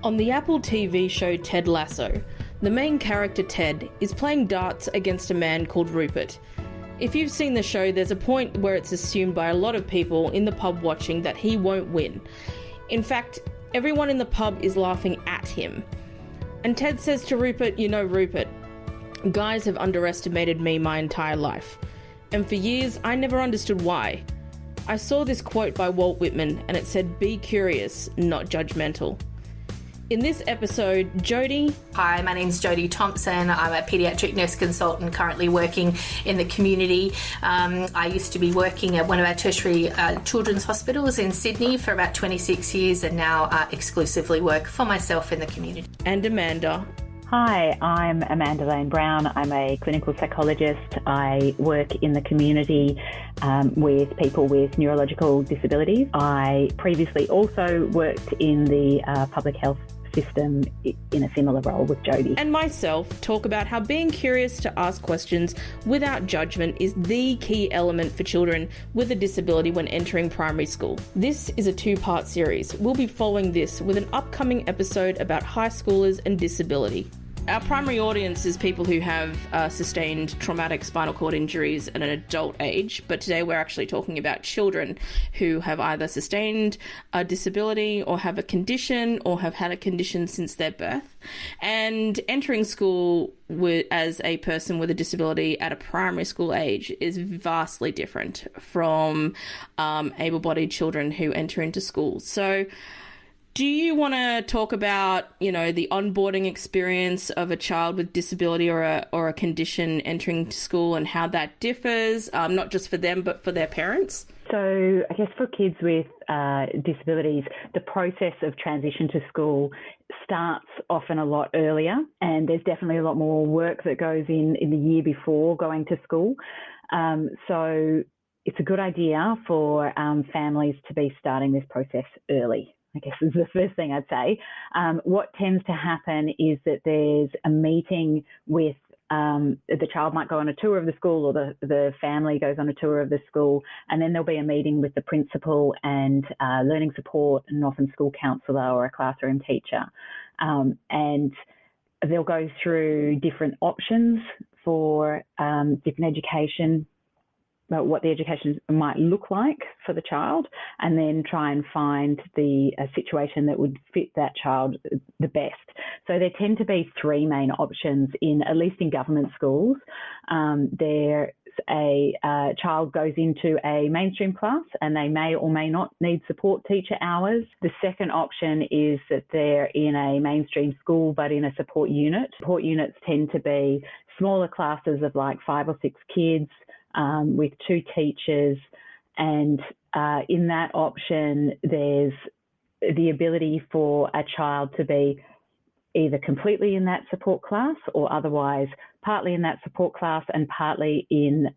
On the Apple TV show Ted Lasso, the main character Ted is playing darts against a man called Rupert. If you've seen the show, there's a point where it's assumed by a lot of people in the pub watching that he won't win. In fact, everyone in the pub is laughing at him. And Ted says to Rupert, "You know, Rupert, guys have underestimated me my entire life. And for years, I never understood why. I saw this quote by Walt Whitman and it said, 'Be curious, not judgmental.'" In this episode, Jodie... Hi, my name's Jodie Thompson. I'm a paediatric nurse consultant currently working in the community. I used to be working at one of our tertiary children's hospitals in Sydney for about 26 years and now exclusively work for myself in the community. And Amanda. Hi, I'm Amanda Lane Brown. I'm a clinical psychologist. I work in the community with people with neurological disabilities. I previously also worked in the public health system in a similar role with Jodie. And myself talk about how being curious to ask questions without judgment is the key element for children with a disability when entering primary school. This is a two-part series. We'll be following this with an upcoming episode about high schoolers and disability. Our primary audience is people who have sustained traumatic spinal cord injuries at an adult age, but today we're actually talking about children who have either sustained a disability or have a condition or have had a condition since their birth. And entering school as a person with a disability at a primary school age is vastly different from able-bodied children who enter into school. So do you want to talk about, the onboarding experience of a child with disability or a condition entering school and how that differs, not just for them, but for their parents? So I guess for kids with disabilities, the process of transition to school starts often a lot earlier, and there's definitely a lot more work that goes in the year before going to school. So it's a good idea for families to be starting this process early, I guess is the first thing I'd say. What tends to happen is that there's a meeting with the child might go on a tour of the school, or the family goes on a tour of the school, and then there'll be a meeting with the principal and learning support and often school counsellor or a classroom teacher. And they'll go through different options for different education, what the education might look like for the child, and then try and find the situation that would fit that child the best. So there tend to be three main options at least in government schools. There's a child goes into a mainstream class and they may or may not need support teacher hours. The second option is that they're in a mainstream school but in a support unit. Support units tend to be smaller classes of like 5 or 6 kids, with 2 teachers, and in that option there's the ability for a child to be either completely in that support class or otherwise partly in that support class and partly in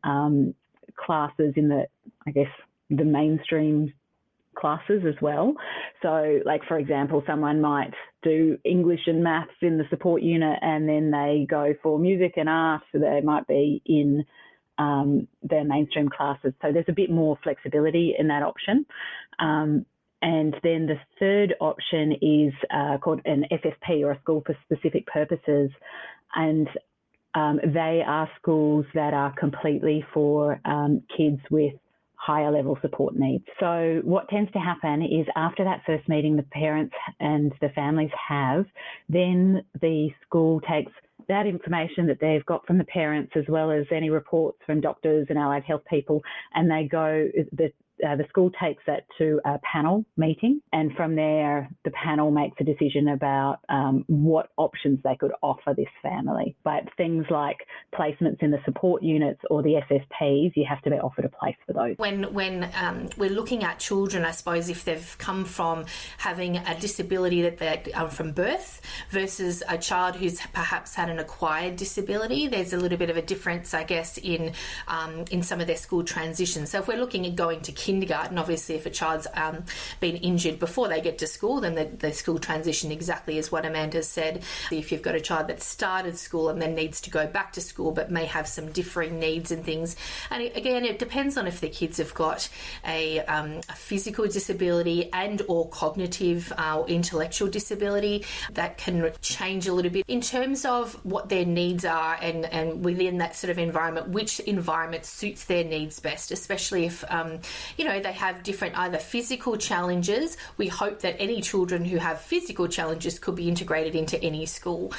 classes in the mainstream classes as well. So like, for example, someone might do English and maths in the support unit and then they go for music and art, so they might be in their mainstream classes. So there's a bit more flexibility in that option. And then the third option is called an SSP, or a school for specific purposes. And they are schools that are completely for kids with higher level support needs. So what tends to happen is after that first meeting the parents and the families have, then the school takes that information that they've got from the parents as well as any reports from doctors and allied health people, and they go, the school takes that to a panel meeting, and from there the panel makes a decision about what options they could offer this family. But things like placements in the support units or the SSPs, you have to be offered a place for those. When we're looking at children, I suppose if they've come from having a disability that they're from birth versus a child who's perhaps had an acquired disability, there's a little bit of a difference, I guess, in some of their school transitions. So if we're looking at going to kindergarten. Obviously, if a child's been injured before they get to school, then the school transition exactly as what Amanda said. If you've got a child that started school and then needs to go back to school but may have some differing needs and things, and again, it depends on if the kids have got a physical disability and or cognitive or intellectual disability, that can change a little bit in terms of what their needs are, and within that sort of environment, which environment suits their needs best, especially if they have different either physical challenges. We hope that any children who have physical challenges could be integrated into any school.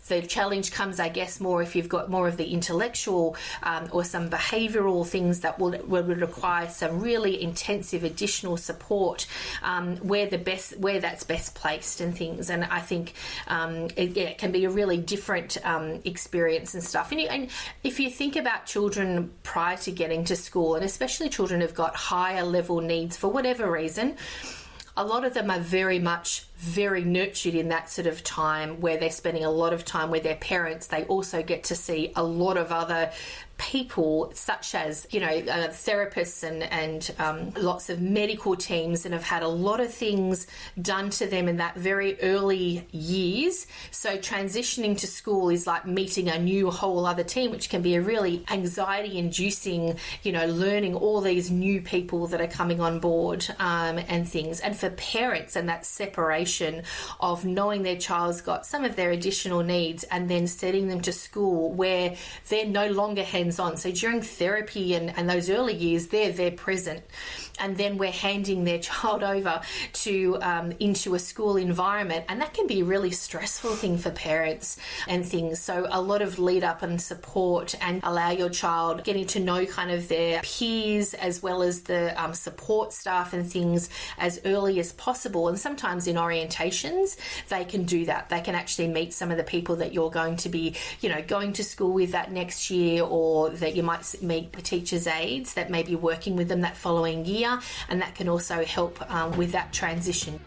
The challenge comes, I guess, more if you've got more of the intellectual or some behavioural things that will require some really intensive additional support, where that's best placed and things. And I think it can be a really different experience and stuff. And if you think about children prior to getting to school, and especially children who've got higher level needs for whatever reason, a lot of them are very nurtured in that sort of time where they're spending a lot of time with their parents. They also get to see a lot of other people, such as therapists and lots of medical teams, and have had a lot of things done to them in that very early years. So transitioning to school is like meeting a new whole other team, which can be a really anxiety inducing, learning all these new people that are coming on board and things. And for parents, and that separation of knowing their child's got some of their additional needs and then sending them to school where they're no longer hands-on. So during therapy and those early years, they're present, and then we're handing their child over to into a school environment, and that can be a really stressful thing for parents and things. So a lot of lead up and support, and allow your child getting to know kind of their peers as well as the support staff and things as early as possible. And sometimes in orientations, they can do that. They can actually meet some of the people that you're going to be, going to school with that next year, or that you might meet the teacher's aides that may be working with them that following year, and that can also help with that transition.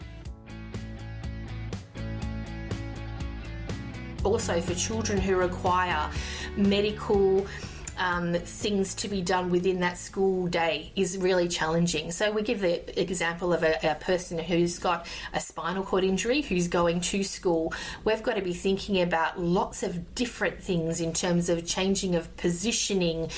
Also, for children who require medical things to be done within that school day is really challenging. So we give the example of a person who's got a spinal cord injury who's going to school. We've got to be thinking about lots of different things in terms of changing of positioning,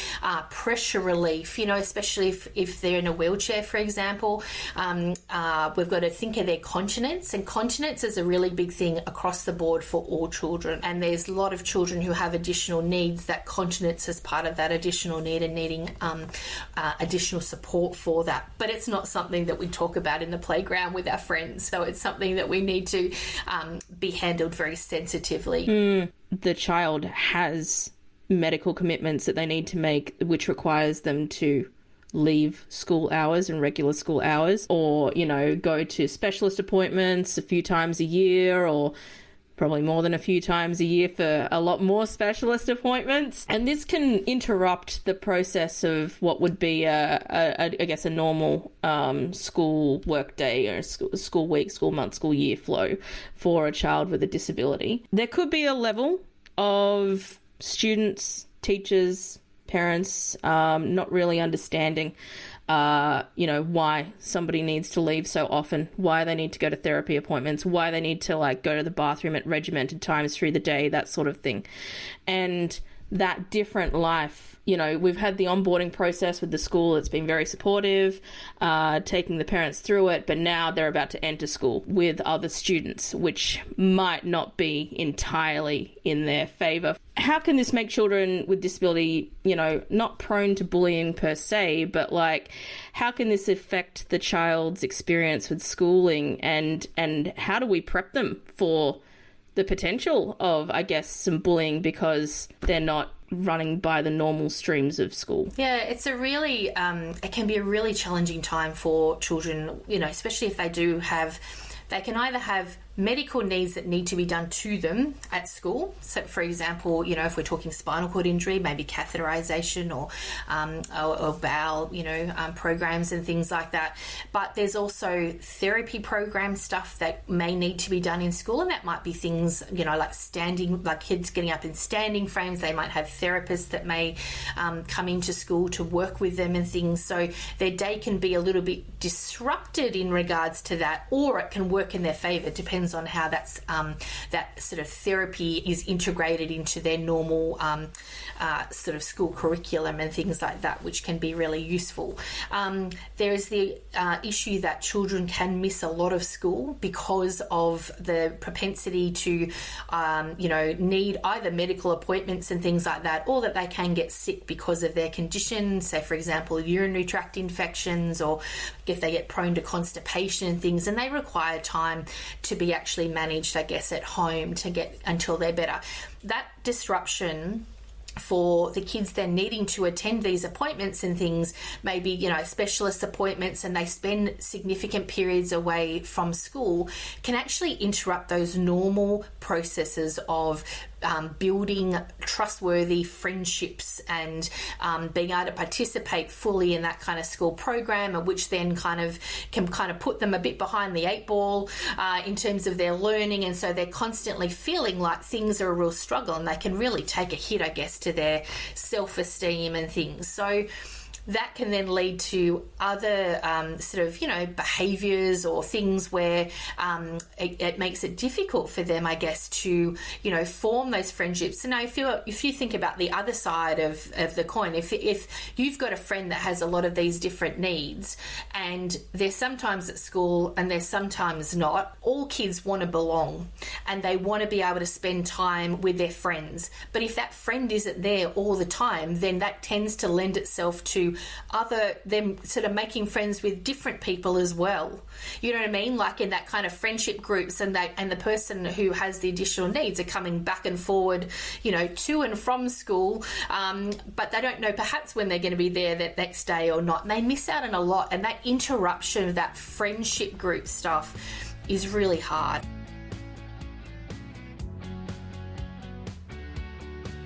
pressure relief, especially if they're in a wheelchair, for example. We've got to think of their continence, and continence is a really big thing across the board for all children. And there's a lot of children who have additional needs that continence is part of that additional need and needing additional support for that. But it's not something that we talk about in the playground with our friends. So it's something that we need to be handled very sensitively. The child has medical commitments that they need to make, which requires them to leave school hours and regular school hours, or, go to specialist appointments a few times a year, or probably more than a few times a year for a lot more specialist appointments. And this can interrupt the process of what would be I guess a normal school work day, or school week, school month, school year flow for a child with a disability. There could be a level of students, teachers, parents not really understanding why somebody needs to leave so often, why they need to go to therapy appointments, why they need to go to the bathroom at regimented times through the day, that sort of thing. And that different life, we've had the onboarding process with the school. It's been very supportive, taking the parents through it, but now they're about to enter school with other students, which might not be entirely in their favour. How can this make children with disability, not prone to bullying per se, but how can this affect the child's experience with schooling, and how do we prep them for the potential of, I guess, some bullying because they're not running by the normal streams of school? Yeah, it's a really, it can be a really challenging time for children, especially if they can either have medical needs that need to be done to them at school. So, for example, if we're talking spinal cord injury, maybe catheterization or bowel, programs and things like that. But there's also therapy program stuff that may need to be done in school, and that might be things, like standing, like kids getting up in standing frames. They might have therapists that may come into school to work with them and things. So their day can be a little bit disrupted in regards to that, or it can work in their favor. It depends on how that sort of therapy is integrated into their normal sort of school curriculum and things like that, which can be really useful. There is the issue that children can miss a lot of school because of the propensity to, need either medical appointments and things like that, or that they can get sick because of their condition. Say, for example, urinary tract infections, or if they get prone to constipation and things, and they require time to be actually managed, I guess, at home to get until they're better. That disruption for the kids then needing to attend these appointments and things, maybe, specialist appointments, and they spend significant periods away from school, can actually interrupt those normal processes of building trustworthy friendships and being able to participate fully in that kind of school program, which then can put them a bit behind the eight ball in terms of their learning. And so they're constantly feeling like things are a real struggle, and they can really take a hit, I guess, to their self-esteem and things. So that can then lead to other behaviours or things where it makes it difficult for them, I guess, to form those friendships. Now, if you think about the other side of the coin, if you've got a friend that has a lot of these different needs, and they're sometimes at school and they're sometimes not, all kids want to belong and they want to be able to spend time with their friends. But if that friend isn't there all the time, then that tends to lend itself to them sort of making friends with different people as well. You know what I mean? Like in that kind of friendship groups, and the person who has the additional needs are coming back and forward, to and from school, but they don't know perhaps when they're going to be there that next day or not. And they miss out on a lot, and that interruption of that friendship group stuff is really hard.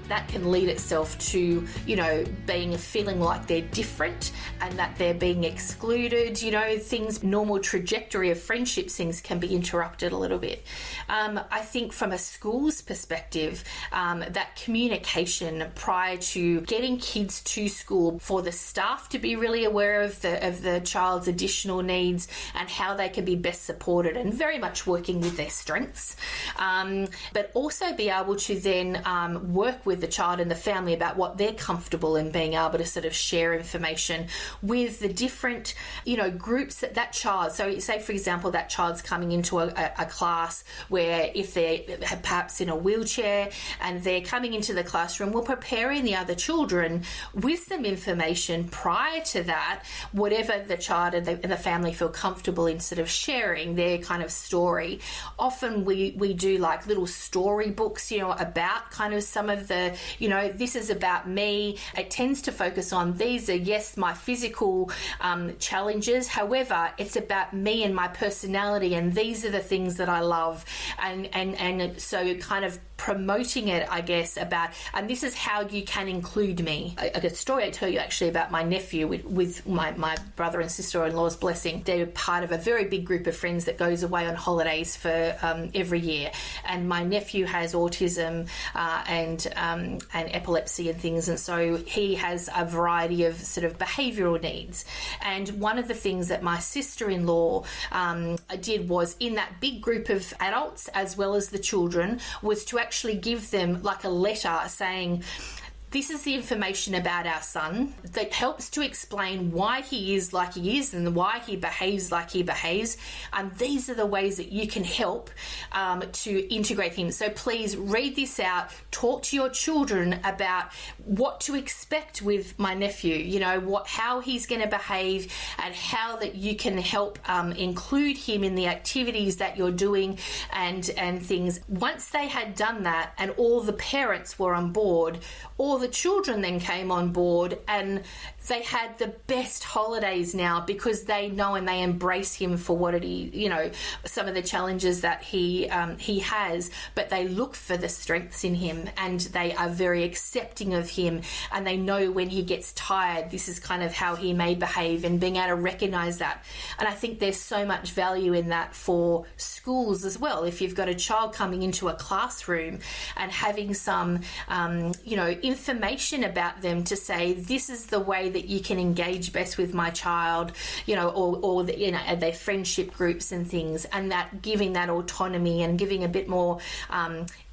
That can lead itself to, feeling like they're different and that they're being excluded. Normal trajectory of friendships, things can be interrupted a little bit. I think from a school's perspective, that communication prior to getting kids to school, for the staff to be really aware of the child's additional needs and how they can be best supported, and very much working with their strengths, but also be able to then work with the child and the family about what they're comfortable in, being able to sort of share information with the different, groups that child. So say, for example, that child's coming into a class where if they're perhaps in a wheelchair and they're coming into the classroom, we're preparing the other children with some information prior to that, whatever the child and the family feel comfortable in sort of sharing their kind of story. Often we do like little story books, about kind of some of the, this is about me. It tends to focus on, these are, yes, my physical challenges. However, it's about me and my personality, and these are the things that I love. And so kind of promoting it, I guess, about, and this is how you can include me. A story I tell you actually about my nephew with my brother and sister-in-law's blessing. They're part of a very big group of friends that goes away on holidays for every year. And my nephew has autism and epilepsy and things, and so he has a variety of sort of behavioural needs. And one of the things that my sister-in-law did was, in that big group of adults as well as the children, was to actually give them like a letter saying, this is the information about our son that helps to explain why he is like he is and why he behaves like he behaves. And these are the ways that you can help to integrate him. So please read this out. Talk to your children about what to expect with my nephew, how he's going to behave, and how that you can help include him in the activities that you're doing and things. Once they had done that and all the parents were on board, all the children then came on board, and they had the best holidays now because they know and they embrace him for what it is, some of the challenges that he he has, but they look for the strengths in him, and they are very accepting of him, and they know when he gets tired, this is kind of how he may behave, and being able to recognize that. And I think there's so much value in that for schools as well. If you've got a child coming into a classroom and having some, information about them to say, this is the way that you can engage best with my child, or their friendship groups and things, and that giving that autonomy and giving a bit more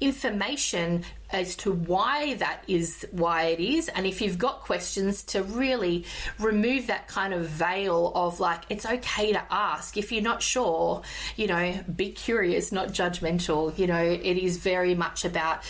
information as to why that is why it is. And if you've got questions, to really remove that kind of veil of like, it's okay to ask. If you're not sure, be curious, not judgmental. It is very much about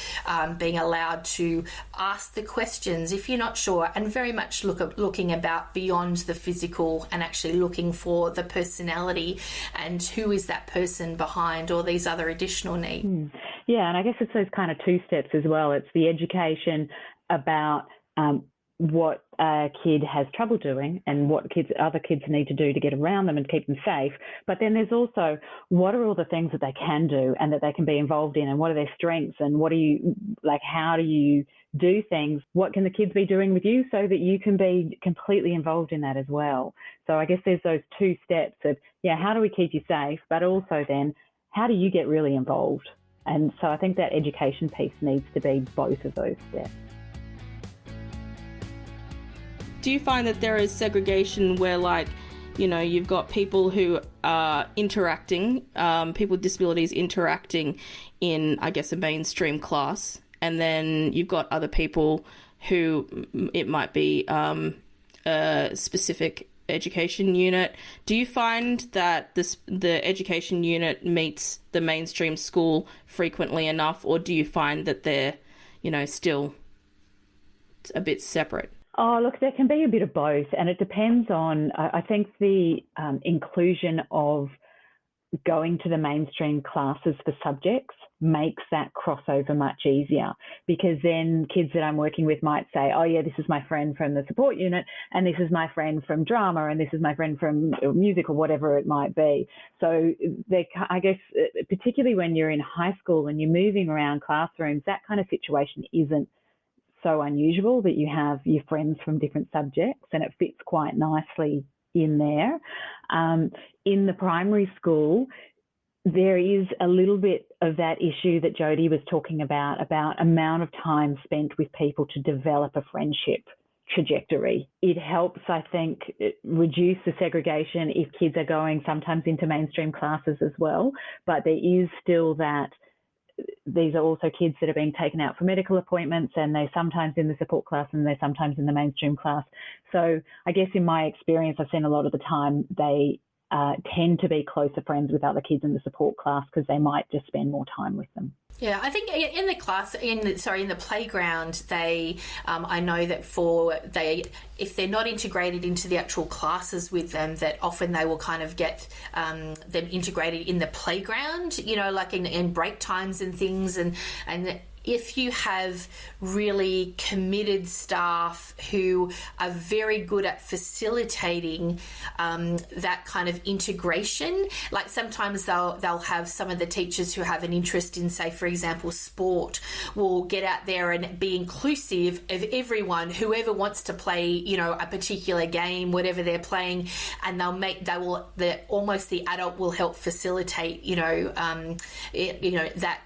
being allowed to ask the questions if you're not sure, and very much looking about beyond the physical and actually looking for the personality and who is that person behind all these other additional needs. Yeah, and I guess it's those kind of two steps as well. It's the education about what a kid has trouble doing and what other kids need to do to get around them and keep them safe. But then there's also, what are all the things that they can do and that they can be involved in, and what are their strengths, and how do you do things? What can the kids be doing with you so that you can be completely involved in that as well? So I guess there's those two steps of, how do we keep you safe, but also then how do you get really involved? And so I think that education piece needs to be both of those steps. Do you find that there is segregation where, you've got people who are interacting, people with disabilities interacting in, I guess, a mainstream class, and then you've got other people who it might be a specific education unit? Do you find that the education unit meets the mainstream school frequently enough, or do you find that they're, still a bit separate? Oh, look, there can be a bit of both, and it depends on, I think, the inclusion of going to the mainstream classes for subjects makes that crossover much easier, because then kids that I'm working with might say, oh yeah, this is my friend from the support unit, and this is my friend from drama, and this is my friend from music, or whatever it might be. So I guess, particularly when you're in high school and you're moving around classrooms, that kind of situation isn't so unusual, that you have your friends from different subjects, and it fits quite nicely in there. In the primary school, there is a little bit of that issue that Jodie was talking about amount of time spent with people to develop a friendship trajectory. It helps, I think, reduce the segregation if kids are going sometimes into mainstream classes as well, but there is still that. These are also kids that are being taken out for medical appointments, and they're sometimes in the support class and they're sometimes in the mainstream class. So I guess in my experience, I've seen a lot of the time they tend to be closer friends with other kids in the support class because they might just spend more time with them. Yeah, I think in the playground, I know that if they're not integrated into the actual classes with them, that often they will kind of get them integrated in the playground, like in break times and things, and if you have really committed staff who are very good at facilitating that kind of integration, like sometimes they'll have some of the teachers who have an interest in, say, for example, sport, will get out there and be inclusive of everyone, whoever wants to play, a particular game, whatever they're playing, and the adult will help facilitate, that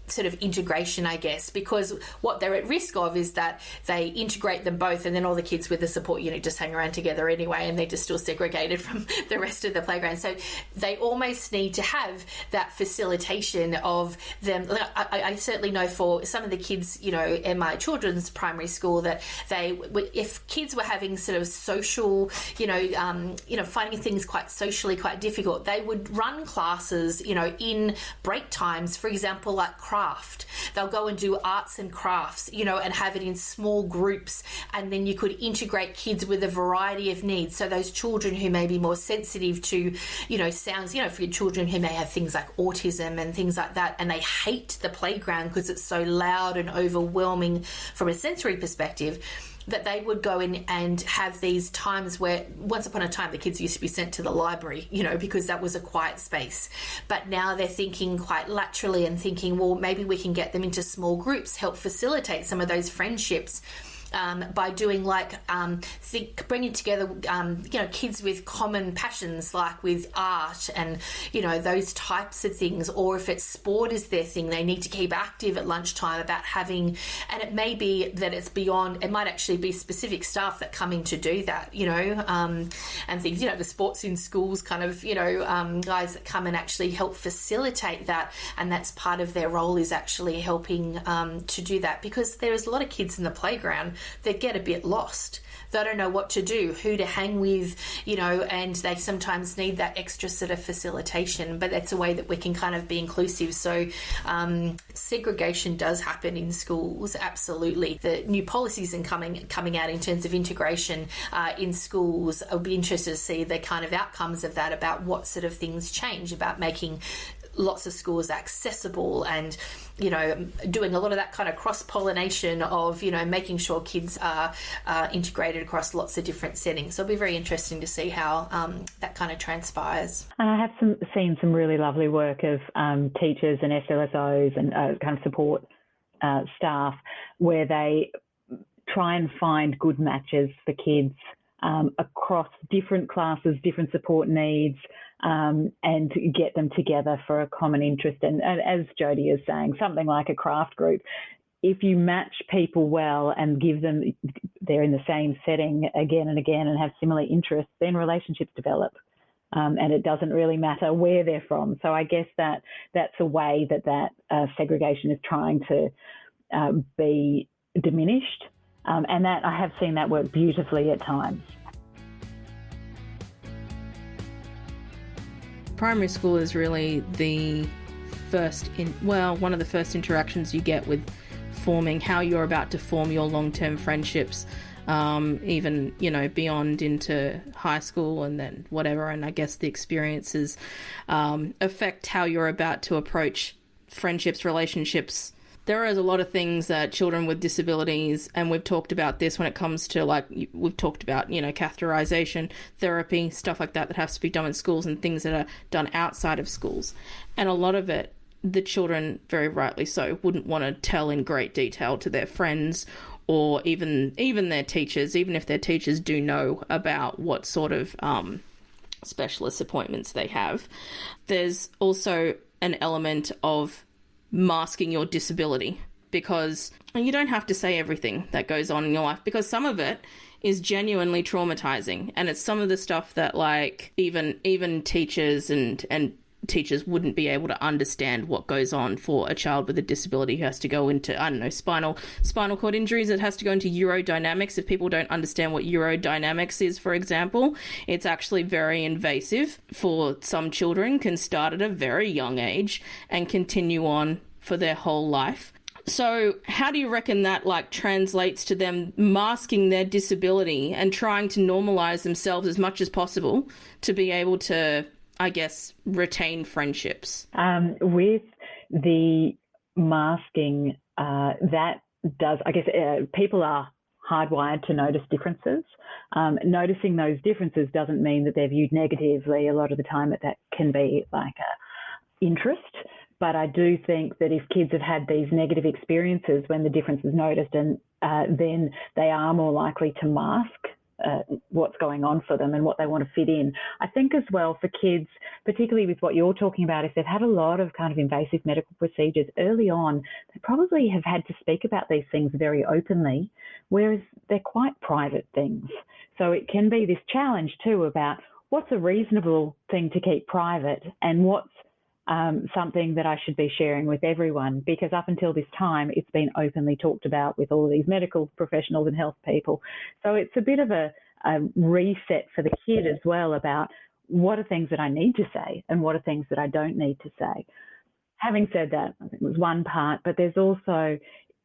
sort of integration, I guess, because what they're at risk of is that they integrate them both, and then all the kids with the support unit just hang around together anyway, and they're just still segregated from the rest of the playground. So they almost need to have that facilitation of them. I certainly know for some of the kids, in my children's primary school, that if kids were having sort of social, finding things quite socially quite difficult, they would run classes, in break times, for example, like craft. They'll go and do arts and crafts, and have it in small groups, and then you could integrate kids with a variety of needs. So those children who may be more sensitive to, sounds, for your children who may have things like autism and things like that, and they hate the playground because it's so loud and overwhelming from a sensory perspective, that they would go in and have these times where once upon a time the kids used to be sent to the library, because that was a quiet space. But now they're thinking quite laterally and thinking, well, maybe we can get them into small groups, help facilitate some of those friendships. By doing bringing together, kids with common passions, like with art and, those types of things. Or if it's sport is their thing, they need to keep active at lunchtime about having, and it may be that it's beyond, it might actually be specific staff that come in to do that, and things, the sports in schools kind of, guys that come and actually help facilitate that. And that's part of their role, is actually helping to do that, because there's a lot of kids in the playground that get a bit lost. They don't know what to do, who to hang with, and they sometimes need that extra sort of facilitation. But that's a way that we can kind of be inclusive. So segregation does happen in schools, absolutely. The new policies and coming out in terms of integration in schools, I'll be interested to see the kind of outcomes of that, about what sort of things change, about making lots of schools accessible and, doing a lot of that kind of cross-pollination of, making sure kids are integrated across lots of different settings. So it'll be very interesting to see how that kind of transpires. And I have seen some really lovely work of teachers and SLSOs and kind of support staff, where they try and find good matches for kids across different classes, different support needs, and get them together for a common interest. And as Jodie is saying, something like a craft group, if you match people well and give them, they're in the same setting again and again and have similar interests, then relationships develop. And it doesn't really matter where they're from. So I guess that's a way that segregation is trying to be diminished. And that I have seen that work beautifully at times. Primary school is really the one of the first interactions you get with forming how you're about to form your long-term friendships, even, beyond into high school and then whatever. And I guess the experiences affect how you're about to approach friendships, relationships. There is a lot of things that children with disabilities, and we've talked about this when it comes to, we've talked about, catheterization, therapy, stuff like that has to be done in schools, and things that are done outside of schools. And a lot of it, the children, very rightly so, wouldn't want to tell in great detail to their friends or even their teachers, even if their teachers do know about what sort of specialist appointments they have. There's also an element of masking your disability, because you don't have to say everything that goes on in your life, because some of it is genuinely traumatizing, and it's some of the stuff that even teachers and teachers wouldn't be able to understand what goes on for a child with a disability who has to go into, spinal cord injuries. It has to go into urodynamics. If people don't understand what urodynamics is, for example, it's actually very invasive for some children, can start at a very young age and continue on for their whole life. So how do you reckon that translates to them masking their disability and trying to normalize themselves as much as possible to be able to, I guess, retain friendships? With the masking, that does, I guess, people are hardwired to notice differences. Noticing those differences doesn't mean that they're viewed negatively. A lot of the time that can be like a interest. But I do think that if kids have had these negative experiences when the difference is noticed, and then they are more likely to mask what's going on for them and what they want to fit in. I think as well for kids, particularly with what you're talking about, if they've had a lot of kind of invasive medical procedures early on, they probably have had to speak about these things very openly, whereas they're quite private things. So it can be this challenge too about what's a reasonable thing to keep private and what's something that I should be sharing with everyone, because up until this time, it's been openly talked about with all of these medical professionals and health people. So it's a bit of a reset for the kid as well about what are things that I need to say and what are things that I don't need to say. Having said that, I think it was one part, but there's also,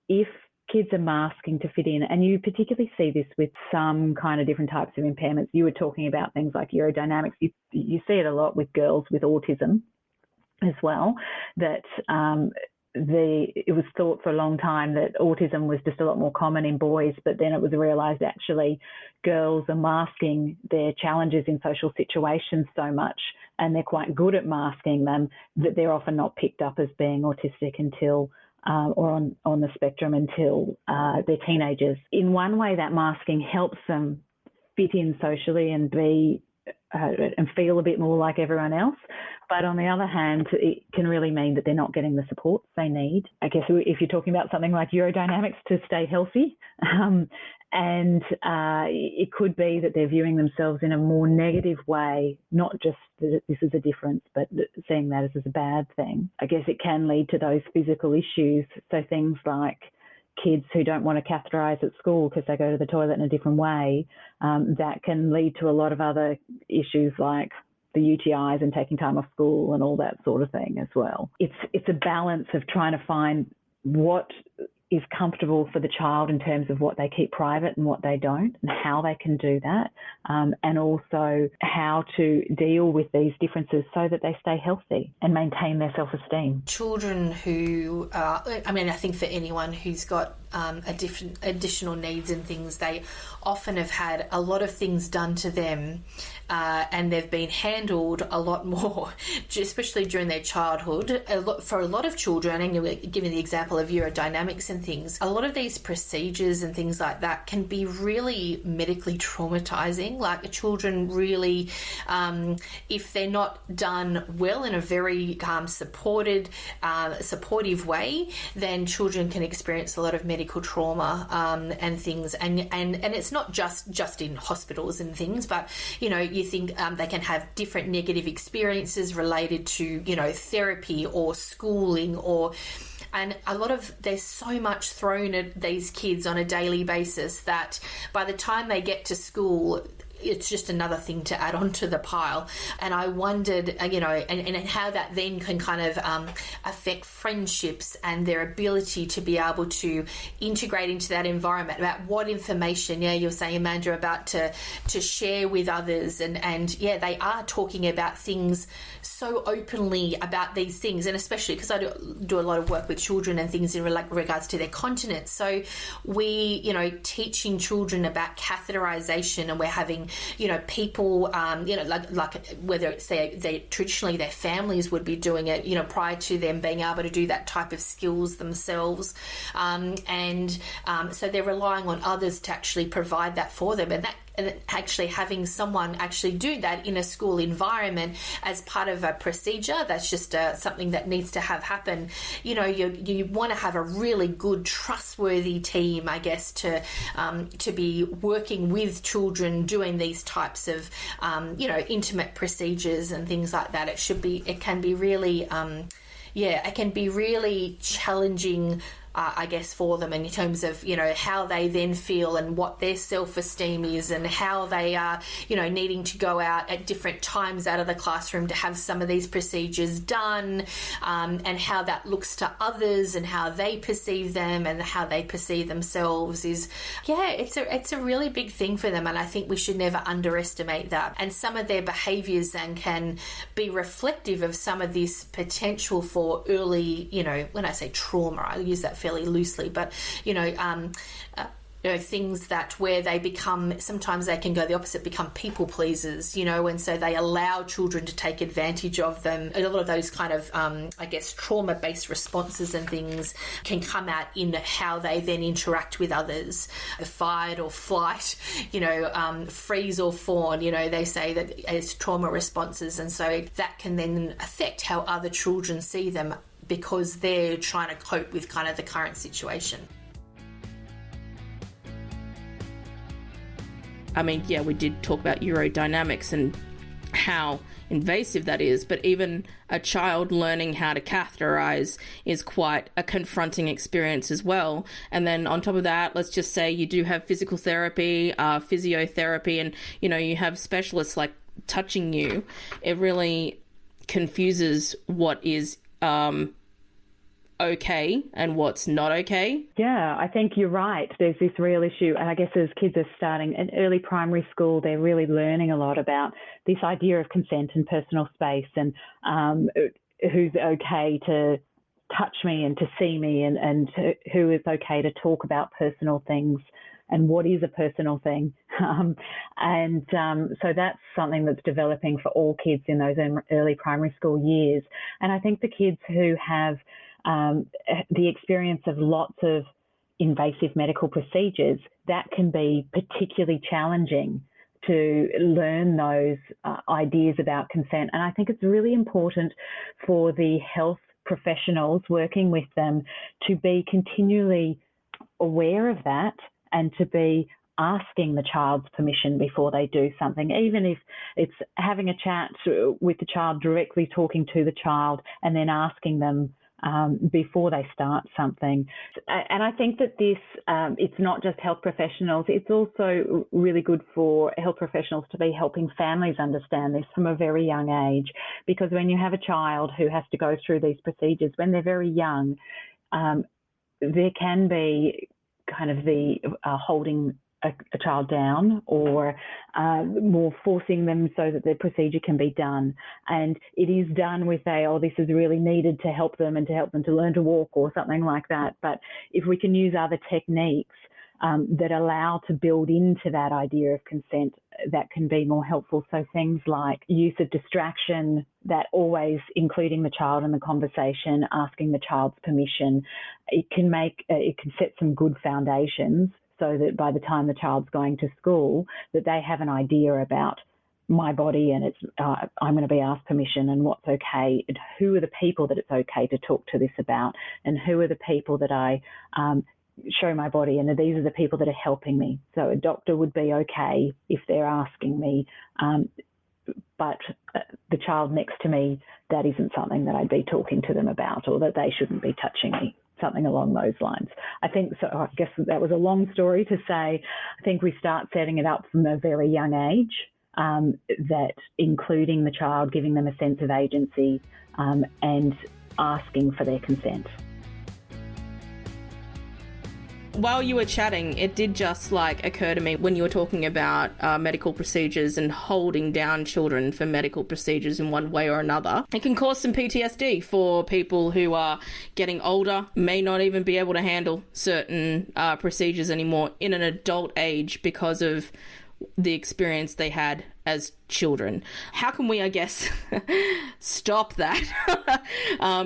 if kids are masking to fit in, and you particularly see this with some kind of different types of impairments. You were talking about things like urodynamics. You see it a lot with girls with autism as well, that it was thought for a long time that autism was just a lot more common in boys, but then it was realised actually girls are masking their challenges in social situations so much, and they're quite good at masking them, that they're often not picked up as being autistic until or on the spectrum until they're teenagers. In one way, that masking helps them fit in socially and be and feel a bit more like everyone else. But on the other hand, it can really mean that they're not getting the support they need. I guess if you're talking about something like urodynamics to stay healthy, and it could be that they're viewing themselves in a more negative way, not just that this is a difference, but seeing that as a bad thing. I guess it can lead to those physical issues. So things like kids who don't want to catheterise at school because they go to the toilet in a different way, that can lead to a lot of other issues like the UTIs and taking time off school and all that sort of thing as well. It's a balance of trying to find what is comfortable for the child in terms of what they keep private and what they don't, and how they can do that, and also how to deal with these differences so that they stay healthy and maintain their self-esteem. Children who I think for anyone who's got different additional needs and things, they often have had a lot of things done to them, and they've been handled a lot more, especially during their childhood. For a lot of children, and you're giving the example of urodynamics and things, a lot of these procedures and things like that can be really medically traumatizing. Like the children really, if they're not done well in a very supportive way, then children can experience a lot of medical trauma and things, and it's not just in hospitals and things, but you think they can have different negative experiences related to therapy or schooling and there's so much thrown at these kids on a daily basis that by the time they get to school, it's just another thing to add on to the pile. And I wondered, and how that then can kind of affect friendships and their ability to be able to integrate into that environment, about what information, you're saying, Amanda, about to share with others. And they are talking about things so openly about these things, and especially because I do a lot of work with children and things in regards to their continence. So we, teaching children about catheterization, and we're having people, like whether it's they traditionally their families would be doing it, prior to them being able to do that type of skills themselves. So they're relying on others to actually provide that for them. And actually having someone actually do that in a school environment as part of a procedure, that's just something that needs to have happen. You want to have a really good, trustworthy team, I guess, to be working with children doing these types of, intimate procedures and things like that. It can be really challenging, I guess, for them in terms of, how they then feel and what their self-esteem is, and how they are, needing to go out at different times out of the classroom to have some of these procedures done, and how that looks to others and how they perceive them and how they perceive themselves it's a really big thing for them. And I think we should never underestimate that. And some of their behaviours then can be reflective of some of this potential for early, when I say trauma, I use that fairly loosely, but things that where they become, sometimes they can go the opposite, become people pleasers, and so they allow children to take advantage of them. A lot of those kind of, trauma-based responses and things can come out in how they then interact with others. Fight or flight, freeze or fawn, they say that as trauma responses, and so that can then affect how other children see them, because they're trying to cope with kind of the current situation. I mean, we did talk about urodynamics and how invasive that is, but even a child learning how to catheterize is quite a confronting experience as well. And then on top of that, let's just say you do have physical therapy, physiotherapy, and, you have specialists like touching you. It really confuses what is okay and what's not okay. Yeah, I think you're right. There's this real issue. And I guess as kids are starting in early primary school, they're really learning a lot about this idea of consent and personal space, and who's okay to touch me and to see me, and who is okay to talk about personal things and what is a personal thing. So that's something that's developing for all kids in those early primary school years. And I think the kids who have the experience of lots of invasive medical procedures, that can be particularly challenging to learn those ideas about consent. And I think it's really important for the health professionals working with them to be continually aware of that and to be asking the child's permission before they do something, even if it's having a chat with the child, directly talking to the child and then asking them before they start something. And I think that this, it's not just health professionals, it's also really good for health professionals to be helping families understand this from a very young age, because when you have a child who has to go through these procedures when they're very young, there can be kind of the holding a child down, or more forcing them so that the procedure can be done. And it is done with this is really needed to help them and to help them to learn to walk or something like that. But if we can use other techniques that allow to build into that idea of consent, that can be more helpful. So things like use of distraction, that always including the child in the conversation, asking the child's permission, it can set some good foundations, so that by the time the child's going to school, that they have an idea about my body and I'm going to be asked permission and what's okay, and who are the people that it's okay to talk to this about, and who are the people that I show my body, and these are the people that are helping me. So a doctor would be okay if they're asking me, but the child next to me, that isn't something that I'd be talking to them about, or that they shouldn't be touching me. Something along those lines. I think so. I guess that was a long story to say. I think we start setting it up from a very young age, that including the child, giving them a sense of agency, and asking for their consent. While you were chatting, it did just occur to me when you were talking about medical procedures and holding down children for medical procedures in one way or another. It can cause some PTSD for people who are getting older, may not even be able to handle certain procedures anymore in an adult age because of the experience they had as children. How can we, I guess, stop that?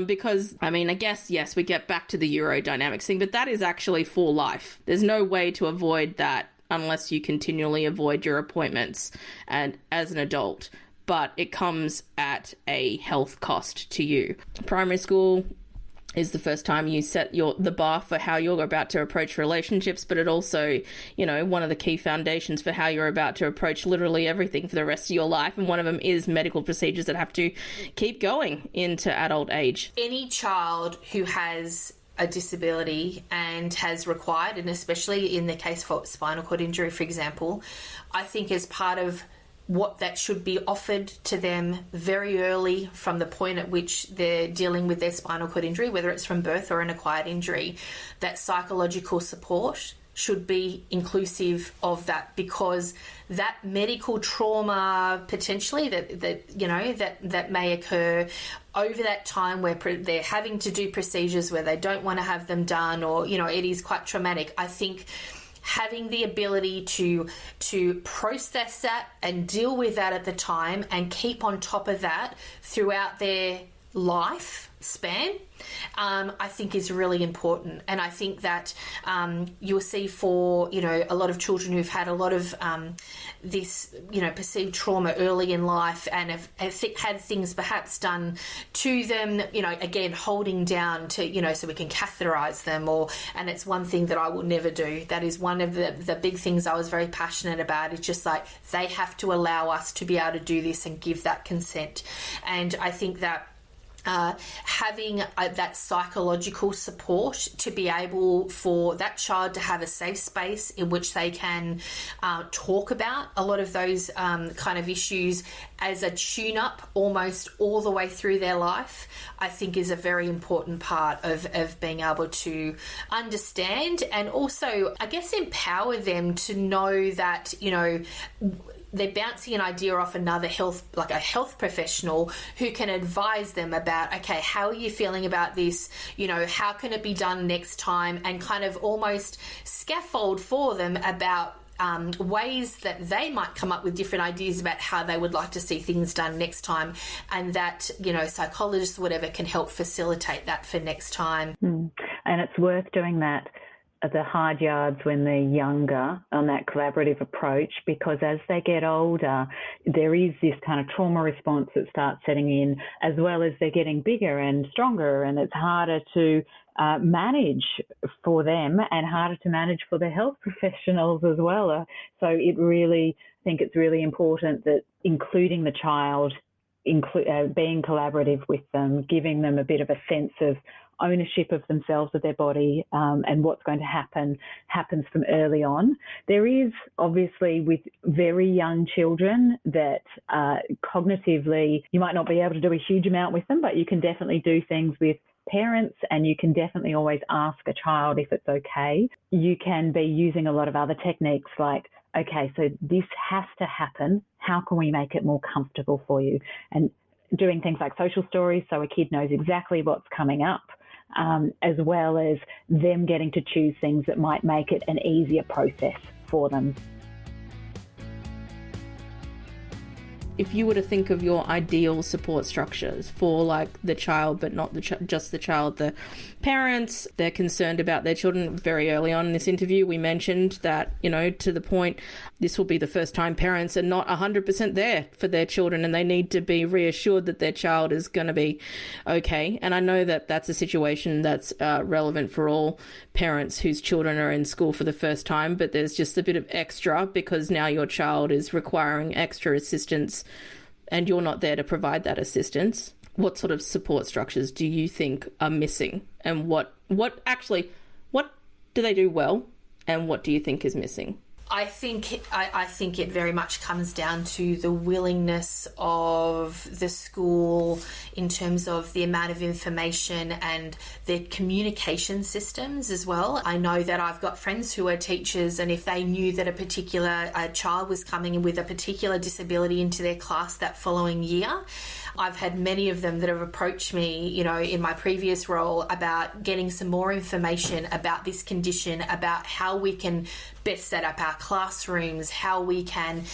Because, I guess, yes, we get back to the Eurodynamics thing, but that is actually for life. There's no way to avoid that unless you continually avoid your appointments and as an adult. But it comes at a health cost to you. Primary school is the first time you set the bar for how you're about to approach relationships, but it also, one of the key foundations for how you're about to approach literally everything for the rest of your life. And one of them is medical procedures that have to keep going into adult age. Any child who has a disability and has required, and especially in the case for spinal cord injury, for example, I think as part of what that should be offered to them very early from the point at which they're dealing with their spinal cord injury, whether it's from birth or an acquired injury, that psychological support should be inclusive of that, because that medical trauma potentially that may occur over that time where they're having to do procedures where they don't want to have them done, or it is quite traumatic. I think having the ability to process that and deal with that at the time and keep on top of that throughout their life span, I think is really important. And I think that you'll see for, a lot of children who've had a lot of this, perceived trauma early in life and have had things perhaps done to them, again, holding down to, so we can catheterize them, and it's one thing that I will never do. That is one of the big things I was very passionate about. It's just they have to allow us to be able to do this and give that consent. And I think that having that psychological support to be able for that child to have a safe space in which they can talk about a lot of those kind of issues as a tune-up almost all the way through their life, I think is a very important part of being able to understand and also, I guess, empower them to know that, they're bouncing an idea off another a health professional who can advise them about, okay, how are you feeling about this? How can it be done next time? And kind of almost scaffold for them about ways that they might come up with different ideas about how they would like to see things done next time, and that psychologists or whatever can help facilitate that for next time. And it's worth doing that at the hard yards when they're younger on that collaborative approach, because as they get older, there is this kind of trauma response that starts setting in, as well as they're getting bigger and stronger, and it's harder to manage for them and harder to manage for the health professionals as well. So I think it's really important that including the child, being collaborative with them, giving them a bit of a sense of ownership of themselves, of their body, and what's going to happens from early on. There is obviously with very young children that cognitively you might not be able to do a huge amount with them, but you can definitely do things with parents, and you can definitely always ask a child if it's okay. You can be using a lot of other techniques like, okay, so this has to happen. How can we make it more comfortable for you? And doing things like social stories so a kid knows exactly what's coming up, as well as them getting to choose things that might make it an easier process for them. If you were to think of your ideal support structures for like the child, but not just the child, the parents, they're concerned about their children. Very early on in this interview, we mentioned that, to the point, this will be the first time parents are not 100% there for their children, and they need to be reassured that their child is going to be okay. And I know that that's a situation that's relevant for all parents whose children are in school for the first time, but there's just a bit of extra because now your child is requiring extra assistance and you're not there to provide that assistance. What sort of support structures do you think are missing, and what do they do well, and what do you think is missing? I think it very much comes down to the willingness of the school in terms of the amount of information and their communication systems as well. I know that I've got friends who are teachers, and if they knew that a particular child was coming in with a particular disability into their class that following year, I've had many of them that have approached me, in my previous role about getting some more information about this condition, about how we can best set up our classrooms, how we can,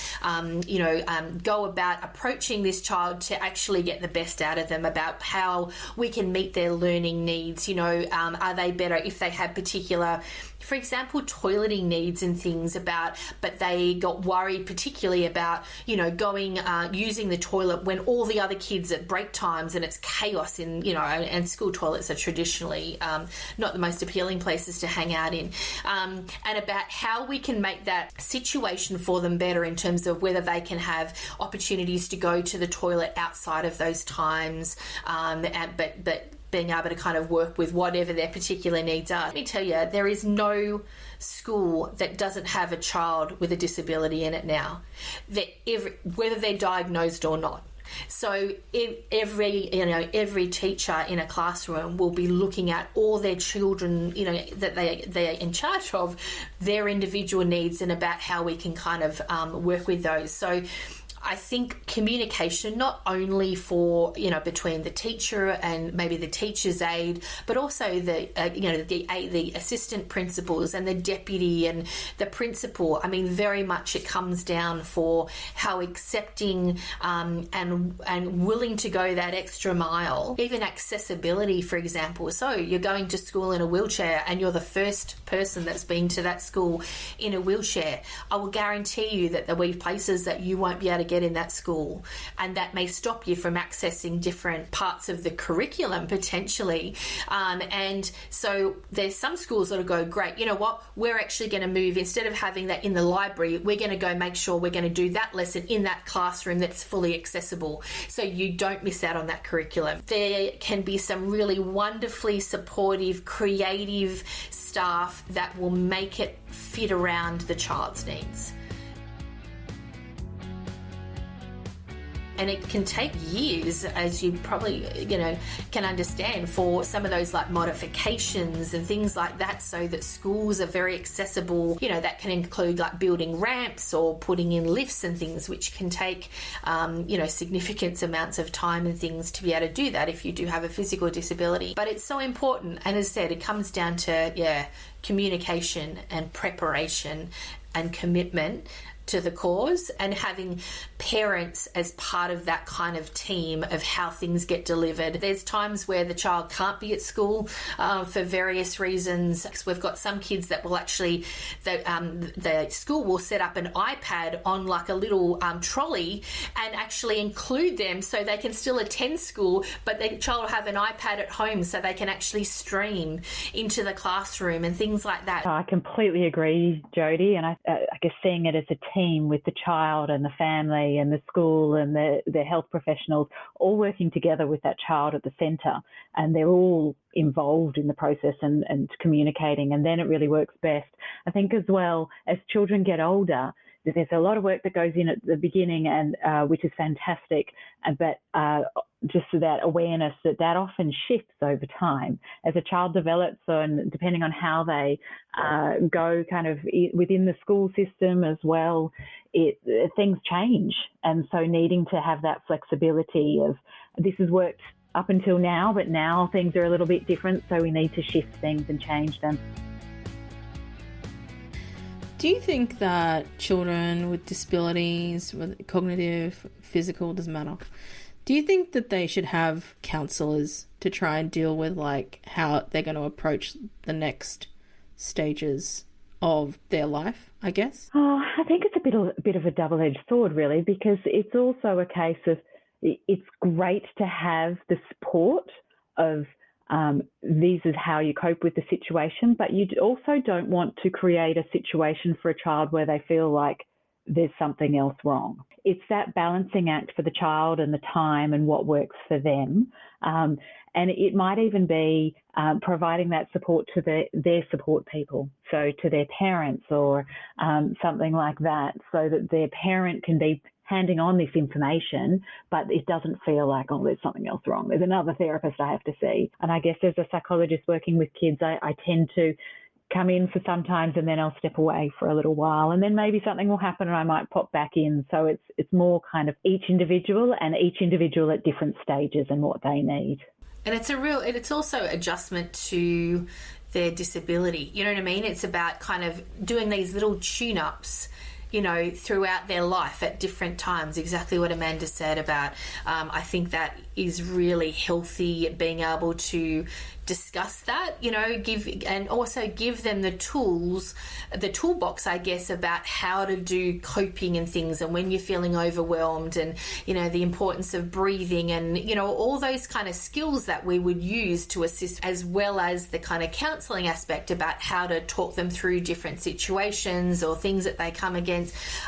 go about approaching this child to actually get the best out of them, about how we can meet their learning needs. Are they better if they have particular, for example, toileting needs and things but they got worried particularly about, using the toilet when all the other kids at break times and it's chaos and school toilets are traditionally not the most appealing places to hang out in, and about how we can make that situation for them better in terms of whether they can have opportunities to go to the toilet outside of those times, but being able to kind of work with whatever their particular needs are. Let me tell you, there is no school that doesn't have a child with a disability in it now, whether they're diagnosed or not. So every teacher in a classroom will be looking at all their children, that they're in charge of, their individual needs, and about how we can kind of work with those. So I think communication, not only for, between the teacher and maybe the teacher's aide, but also the assistant principals and the deputy and the principal. I mean, very much it comes down for how accepting and willing to go that extra mile. Even accessibility, for example. So you're going to school in a wheelchair and you're the first person that's been to that school in a wheelchair. I will guarantee you that there'll be places that you won't be able to get in that school, and that may stop you from accessing different parts of the curriculum potentially, and so there's some schools that'll go, great, you know what, we're actually going to move, instead of having that in the library, we're going to go make sure we're going to do that lesson in that classroom that's fully accessible, so you don't miss out on that curriculum. There can be some really wonderfully supportive, creative staff that will make it fit around the child's needs. And it can take years, as you probably, can understand, for some of those like modifications and things like that, so that schools are very accessible. That can include like building ramps or putting in lifts and things, which can take, significant amounts of time and things to be able to do that if you do have a physical disability. But it's so important. And as I said, it comes down to, communication and preparation and commitment to the cause, and having parents as part of that kind of team of how things get delivered. There's times where the child can't be at school for various reasons. We've got some kids that will actually, the school will set up an iPad on like a little trolley and actually include them so they can still attend school, but the child will have an iPad at home so they can actually stream into the classroom and things like that. I completely agree, Jodie, and I guess seeing it as a team with the child and the family and the school and the health professionals all working together with that child at the centre, and they're all involved in the process and communicating, and then it really works best. I think as well, as children get older, there's a lot of work that goes in at the beginning, and which is fantastic, but just that awareness that often shifts over time as a child develops, and depending on how they go kind of within the school system as well, things change. And so needing to have that flexibility of, this has worked up until now, but now things are a little bit different, so we need to shift things and change them. Do you think that children with disabilities, whether cognitive, physical, doesn't matter, do you think that they should have counsellors to try and deal with like how they're going to approach the next stages of their life, I guess? Oh, I think it's a bit of a double-edged sword, really, because it's also a case of, it's great to have the support of this is how you cope with the situation, but you also don't want to create a situation for a child where they feel like there's something else wrong. It's that balancing act for the child and the time and what works for them. And it might even be providing that support to their support people, so to their parents or something like that, so that their parent can be handing on this information, but it doesn't feel like, oh, there's something else wrong. There's another therapist I have to see. And I guess as a psychologist working with kids, I tend to come in for sometimes and then I'll step away for a little while, and then maybe something will happen and I might pop back in. So it's more kind of each individual at different stages and what they need. And it's also adjustment to their disability. You know what I mean? It's about kind of doing these little tune-ups, throughout their life at different times. Exactly what Amanda said about, I think that is really healthy, being able to discuss that, give them the tools, the toolbox, I guess, about how to do coping and things, and when you're feeling overwhelmed, and, the importance of breathing, and, all those kind of skills that we would use to assist, as well as the kind of counselling aspect about how to talk them through different situations or things that they come against.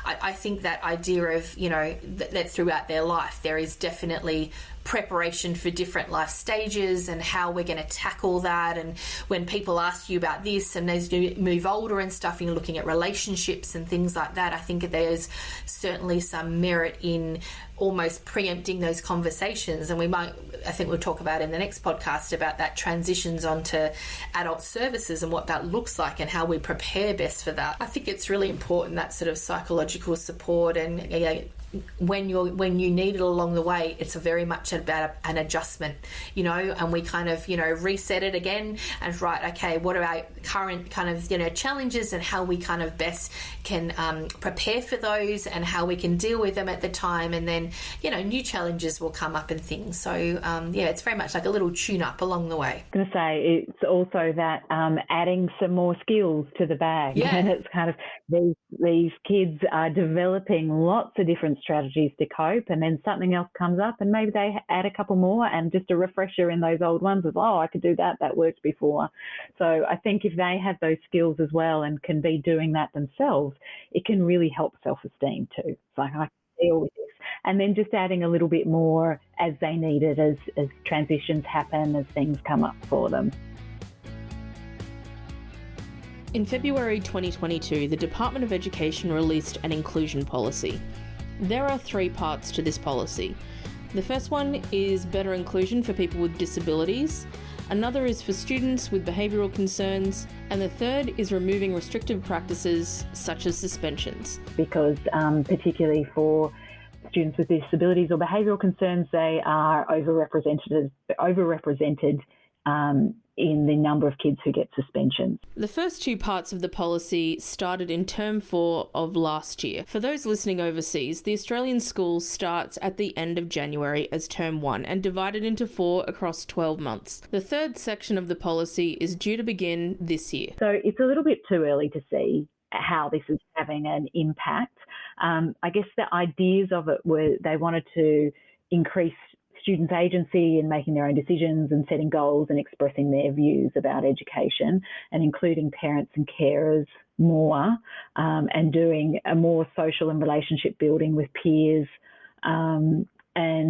I think that idea of, that throughout their life there is definitely preparation for different life stages and how we're going to tackle that. And when people ask you about this, and as you move older and stuff, and you're looking at relationships and things like that, I think there's certainly some merit in almost preempting those conversations. And I think we'll talk about in the next podcast about that transitions onto adult services and what that looks like and how we prepare best for that. I think it's really important, that sort of psychological support, and when you need it along the way, it's very much about an adjustment, and we kind of, reset it again and right, okay, what are our current kind of, challenges, and how we kind of best can prepare for those, and how we can deal with them at the time, and then, new challenges will come up and things. So, it's very much like a little tune-up along the way. I was going to say, it's also that adding some more skills to the bag. Yeah. And it's kind of, these kids are developing lots of different strategies to cope, and then something else comes up and maybe they add a couple more, and just a refresher in those old ones of, I could do that worked before. So I think if they have those skills as well and can be doing that themselves, it can really help self-esteem too. It's like, I can deal with this. And then just adding a little bit more as they need it, as transitions happen, as things come up for them. In February 2022, the Department of Education released an inclusion policy. There are 3 parts to this policy. The first one is better inclusion for people with disabilities, another is for students with behavioural concerns, and the third is removing restrictive practices such as suspensions. Because particularly for students with disabilities or behavioural concerns, they are overrepresented in the number of kids who get suspensions. The first 2 parts of the policy started in term 4 of last year. For those listening overseas, the Australian school starts at the end of January as term 1 and divided into 4 across 12 months. The third section of the policy is due to begin this year. So it's a little bit too early to see how this is having an impact. I guess the ideas of it were they wanted to increase students' agency in making their own decisions and setting goals and expressing their views about education, and including parents and carers more, and doing a more social and relationship building with peers, and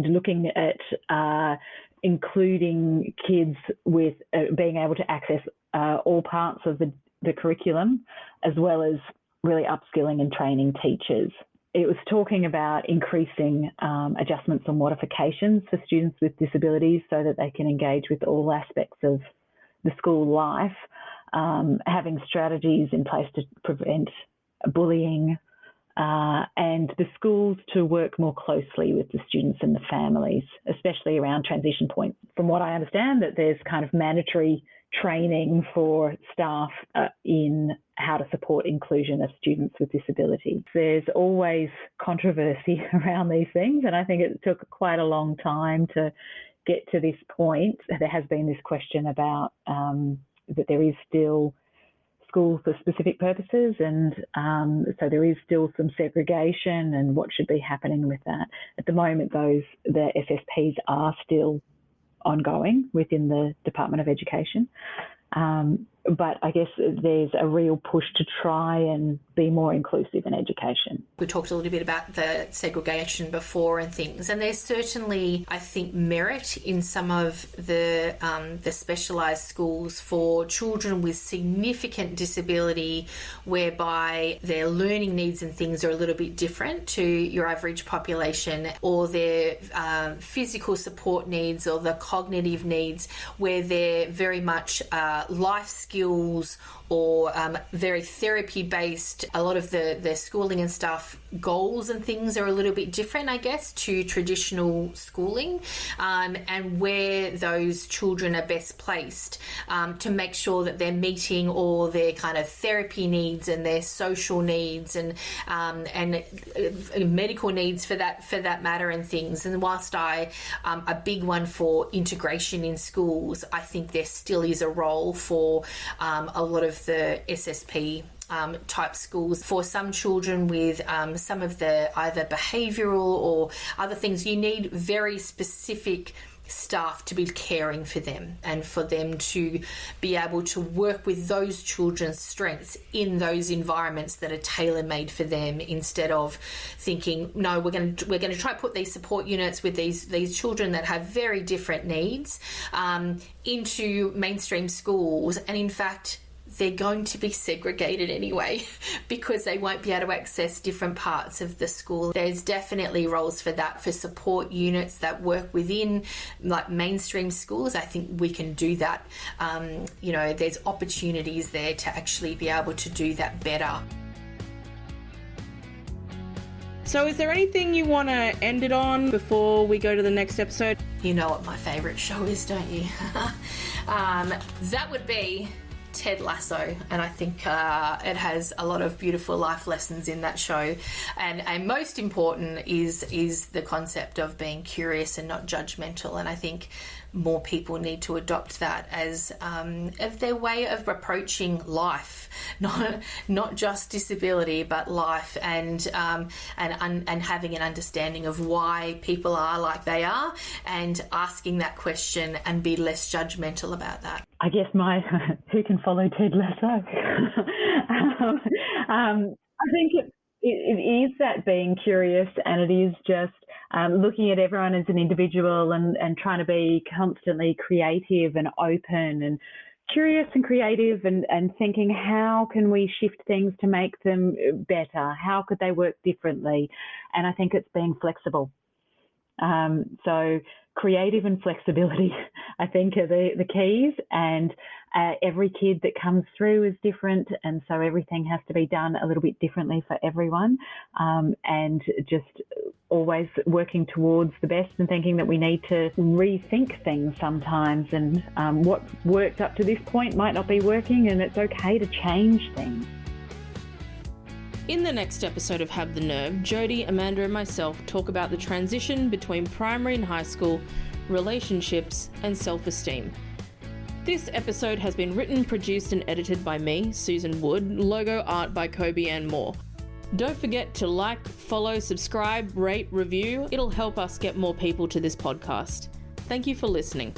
looking at including kids with being able to access all parts of the curriculum, as well as really upskilling and training teachers. It was talking about increasing adjustments and modifications for students with disabilities so that they can engage with all aspects of the school life, having strategies in place to prevent bullying, and the schools to work more closely with the students and the families, especially around transition points. From what I understand, that there's kind of mandatory training for staff in how to support inclusion of students with disability. There's always controversy around these things, and I think it took quite a long time to get to this point. There has been this question about that there is still school for specific purposes, and so there is still some segregation and what should be happening with that. At the moment, the SSPs are still ongoing within the Department of Education. But I guess there's a real push to try and be more inclusive in education. We talked a little bit about the segregation before and things, and there's certainly, I think, merit in some of the specialised schools for children with significant disability, whereby their learning needs and things are a little bit different to your average population, or their physical support needs or the cognitive needs, where they're very much life skills or very therapy-based. A lot of their schooling and stuff, goals and things are a little bit different, I guess, to traditional schooling, and where those children are best placed to make sure that they're meeting all their kind of therapy needs and their social needs and medical needs for that matter and things. And whilst a big one for integration in schools, I think there still is a role for a lot of the SSP type schools. For some children with some of the either behavioural or other things, you need very specific staff to be caring for them and for them to be able to work with those children's strengths in those environments that are tailor-made for them, instead of thinking, no, we're going to try to put these support units with these children that have very different needs into mainstream schools, and in fact they're going to be segregated anyway because they won't be able to access different parts of the school. There's definitely roles for that, for support units that work within like mainstream schools. I think we can do that. There's opportunities there to actually be able to do that better. So is there anything you want to end it on before we go to the next episode? You know what my favourite show is, don't you? That would be Ted Lasso, and I think it has a lot of beautiful life lessons in that show, and most important is the concept of being curious and not judgmental, and I think more people need to adopt that as their way of approaching life, not just disability but life, and having an understanding of why people are like they are, and asking that question and be less judgmental about that. I guess who can follow Ted Lasso? I think it is that being curious, and it is just looking at everyone as an individual and trying to be constantly creative and open and curious and creative and thinking, how can we shift things to make them better? How could they work differently? And I think it's being flexible. So creative and flexibility, I think, are the keys. And every kid that comes through is different. And so everything has to be done a little bit differently for everyone. And just always working towards the best and thinking that we need to rethink things sometimes. And what worked up to this point might not be working, and it's okay to change things. In the next episode of Have the Nerve, Jodie, Amanda and myself talk about the transition between primary and high school, relationships and self-esteem. This episode has been written, produced and edited by me, Susan Wood, logo art by Kobe and Moore. Don't forget to like, follow, subscribe, rate, review. It'll help us get more people to this podcast. Thank you for listening.